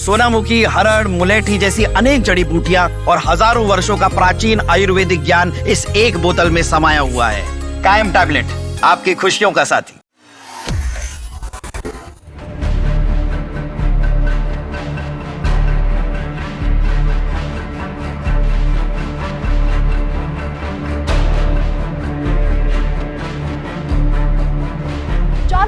सोनामुखी, हरड़, मुलेठी जैसी अनेक जड़ी बूटियां और हजारों वर्षों का प्राचीन आयुर्वेदिक ज्ञान इस एक बोतल में समाया हुआ है। कायम टैबलेट, आपकी खुशियों का साथी।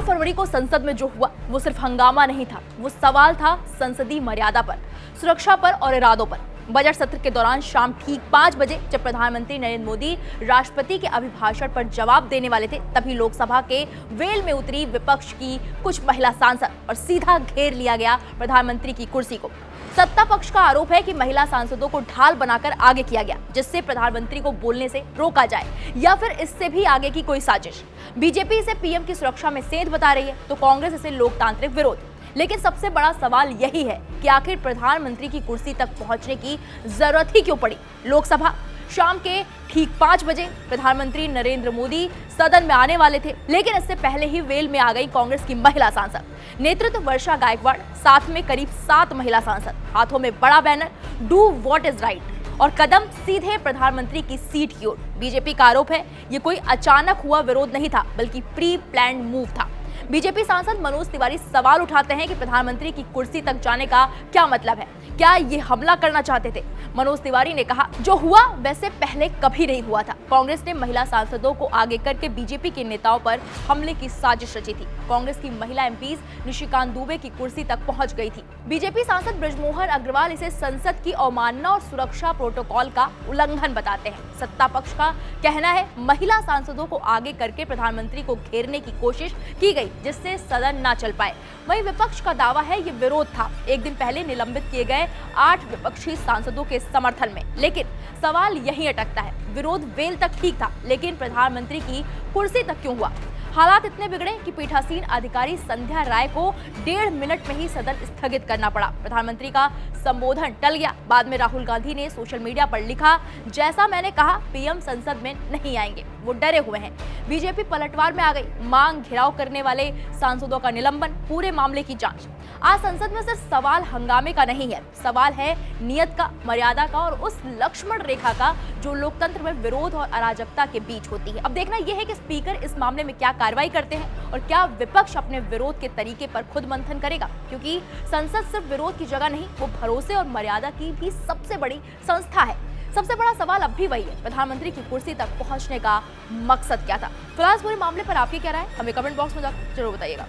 फरवरी को संसद में जो हुआ वो सिर्फ हंगामा नहीं था, वो सवाल था संसदीय मर्यादा पर, सुरक्षा पर और इरादों पर। बजट सत्र के दौरान शाम ठीक 5 बजे जब प्रधानमंत्री नरेंद्र मोदी राष्ट्रपति के अभिभाषण पर जवाब देने वाले थे, तभी लोकसभा के वेल में उतरी विपक्ष की कुछ महिला सांसद और सीधा घेर लिया गया प्रधानमंत्री की कुर्सी को। सत्ता पक्ष का आरोप है कि महिला सांसदों को ढाल बनाकर आगे किया गया, जिससे प्रधानमंत्री को बोलने से रोका जाए या फिर इससे भी आगे की कोई साजिश। बीजेपी इसे पीएम की सुरक्षा में सेंध बता रही है तो कांग्रेस इसे लोकतांत्रिक विरोध। लेकिन सबसे बड़ा सवाल यही है कि आखिर प्रधानमंत्री की कुर्सी तक पहुंचने की जरूरत ही क्यों पड़ी। लोकसभा शाम के ठीक 5 बजे प्रधानमंत्री नरेंद्र मोदी सदन में आने वाले थे, लेकिन इससे पहले ही वेल में आ गई कांग्रेस की महिला सांसद। नेतृत्व वर्षा गायकवाड़, साथ में करीब 7 महिला सांसद, हाथों में बड़ा banner do what is right और कदम सीधे प्रधानमंत्री की सीट की ओर। बीजेपी का आरोप है ये कोई अचानक हुआ विरोध नहीं था, बल्कि प्री प्लान्ड मूव था। बीजेपी सांसद मनोज तिवारी सवाल उठाते हैं कि प्रधानमंत्री की कुर्सी तक जाने का क्या मतलब है, क्या ये हमला करना चाहते थे। मनोज तिवारी ने कहा जो हुआ वैसे पहले कभी नहीं हुआ था। कांग्रेस ने महिला सांसदों को आगे करके बीजेपी के नेताओं पर हमले की साजिश रची थी। कांग्रेस की महिला एमपीज निशिकांत दुबे की कुर्सी तक पहुंच गई थी। बीजेपी सांसद बृजमोहन अग्रवाल इसे संसद की अवमानना और सुरक्षा प्रोटोकॉल का उल्लंघन बताते हैं। सत्ता पक्ष का कहना है महिला सांसदों को आगे करके प्रधानमंत्री को घेरने की कोशिश की गई, जिससे सदन ना चल पाए। वहीं विपक्ष का दावा है ये विरोध था एक दिन पहले निलंबित किए गए 8 विपक्षी सांसदों के समर्थन में। लेकिन सवाल यहीं अटकता है, विरोध वेल तक ठीक था, लेकिन प्रधानमंत्री की कुर्सी तक क्यों हुआ। हालात इतने बिगड़े कि पीठासीन अधिकारी संध्या राय को 1.5 मिनट में ही सदन स्थगित करना पड़ा। प्रधानमंत्री का संबोधन टल गया। बाद में राहुल गांधी ने सोशल मीडिया पर लिखा, जैसा मैंने कहा पीएम संसद में नहीं आएंगे, वो डरे हुए हैं। बीजेपी पलटवार में आ गई, मांग घेराव करने वाले सांसदों का निलंबन, पूरे मामले की जांच। आज संसद में सिर्फ सवाल हंगामे का नहीं है, सवाल है नियत का, मर्यादा का और उस लक्ष्मण रेखा का जो लोकतंत्र में विरोध और अराजकता के बीच होती है। अब देखना यह है कि स्पीकर इस मामले में क्या कार्रवाई करते हैं और क्या विपक्ष अपने विरोध के तरीके पर खुद मंथन करेगा, क्योंकि संसद सिर्फ विरोध की जगह नहीं, वो भरोसे और मर्यादा की भी सबसे बड़ी संस्था है। सबसे बड़ा सवाल अब भी वही है, प्रधानमंत्री की कुर्सी तक पहुंचने का मकसद क्या था। फिलहाल पूरे मामले पर आपकी क्या राय, हमें कमेंट बॉक्स में जरूर बताइएगा।